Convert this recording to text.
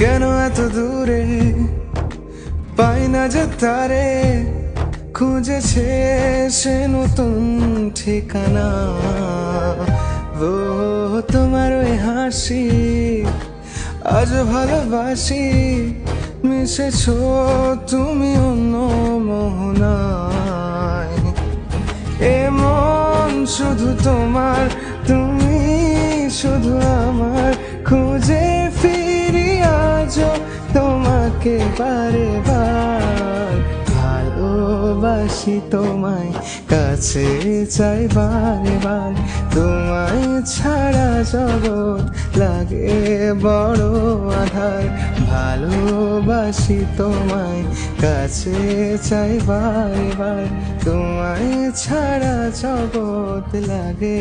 কেন এত দূরে পাই না যে তারে, খুঁজেছে সে নতুন ঠিকানা। ও তোমার ওই হাসি আজ ভালোবাসি, মিশেছো তুমি অন্য মোহনায়। এমন শুধু তোমার, তুমি শুধু আমার, খুঁজে ফিরি আজও তোমাকে বারে বার। ভালোবাসি তোমায়, কাছে চাই বারে বার, তোমায় ছাড়া জগৎ লাগে বড় আধার। ভালোবাসি তোমায়, কাছে চাই বারে বার, তোমায় ছাড়া জগৎ লাগে